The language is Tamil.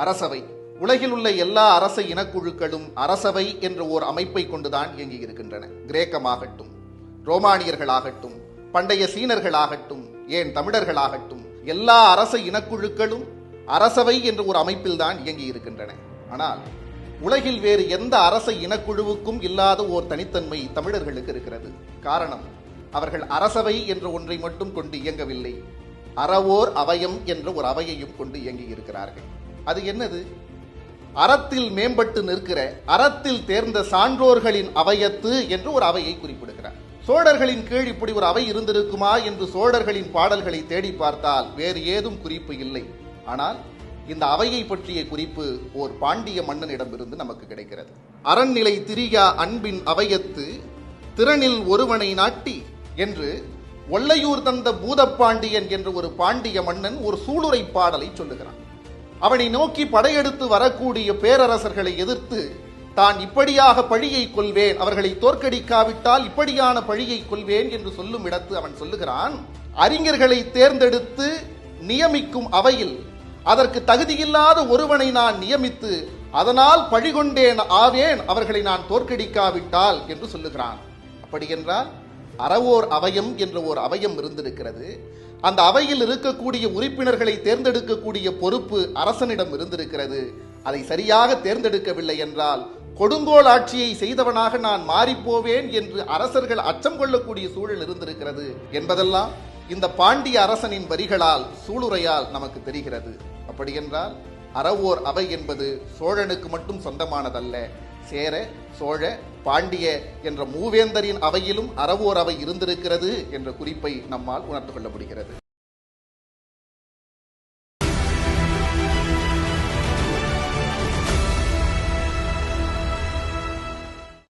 அரசவை. உலகில் உள்ள எல்லா அரச இனக்குழுக்களும் அரசவை என்ற ஓர் அமைப்பை கொண்டுதான் இயங்கி இருக்கின்றன. கிரேக்கமாகட்டும், ரோமானியர்களாகட்டும், பண்டைய சீனர்களாகட்டும், ஏன் தமிழர்களாகட்டும், எல்லா அரச இனக்குழுக்களும் அரசவை என்ற ஒரு அமைப்பில் தான் இயங்கி இருக்கின்றன. ஆனால் உலகில் வேறு எந்த அரச இனக்குழுவுக்கும் இல்லாத ஓர் தனித்தன்மை தமிழர்களுக்கு இருக்கிறது. காரணம், அவர்கள் அரசவை என்ற ஒன்றை மட்டும் கொண்டு இயங்கவில்லை, அறவோர் அவயம் என்ற ஒரு அவையையும் கொண்டு இயங்கி இருக்கிறார்கள். அது என்னது? அறத்தில் மேம்பட்டு நிற்கிற, அறத்தில் தேர்ந்த சான்றோர்களின் அவையத்து என்று ஒரு அவையை குறிப்பிடுகிறார். சோழர்களின் கீழ் இப்படி ஒரு அவை இருந்திருக்குமா என்று சோழர்களின் பாடல்களை தேடி பார்த்தால் வேறு ஏதும் குறிப்பு இல்லை. ஆனால் இந்த அவையை பற்றிய குறிப்பு ஓர் பாண்டிய மன்னனிடமிருந்து நமக்கு கிடைக்கிறது. அரண்நிலை திரியா அன்பின் அவையத்து திறனில் ஒருவனை நாட்டி என்று ஒல்லையூர் தந்த பூதப்பாண்டியன் என்ற ஒரு பாண்டிய மன்னன் ஒரு சூளுரை பாடலை சொல்லுகிறான். அவனை நோக்கி படையெடுத்து வரக்கூடிய பேரரசர்களை எதிர்த்து தான் இப்படியாக பழியை கொள்வேன், அவர்களை தோற்கடிக்காவிட்டால் இப்படியான பழியை கொள்வேன் என்று சொல்லும் இடத்து அவன் சொல்லுகிறான், அறிஞர்களை தேர்ந்தெடுத்து நியமிக்கும் அவையில் அதற்கு தகுதியில்லாத ஒருவனை நான் நியமித்து அதனால் பழிகொண்டேன் ஆவேன் அவர்களை நான் தோற்கடிக்காவிட்டால் என்று சொல்லுகிறான். அப்படி என்றால் அறவோர் அவயம் என்ற ஓர் அவயம் இருந்திருக்கிறது. அந்த அவையில் இருக்கக்கூடிய உறுப்பினர்களை தேர்ந்தெடுக்கக்கூடிய பொறுப்பு அரசனிடம் இருந்திருக்கிறது. அதை சரியாக தேர்ந்தெடுக்கவில்லை என்றால் கொடுங்கோல் ஆட்சியை செய்தவனாக நான் மாறிப்போவேன் என்று அரசர்கள் அச்சம் கொள்ளக்கூடிய சூழல் இருந்திருக்கிறது என்பதெல்லாம் இந்த பாண்டிய அரசனின் வரிகளால் சூளுரையால் நமக்கு தெரிகிறது. அப்படி என்றால் அறவோர் அவை என்பது சோழனுக்கு மட்டும் சொந்தமானதல்ல. சேர, சோழ, பாண்டிய என்ற மூவேந்தரின் அவையிலும் அறவோர் அவை இருந்திருக்கிறது என்ற குறிப்பை நம்மால் உணர்ந்து கொள்ள முடிகிறது.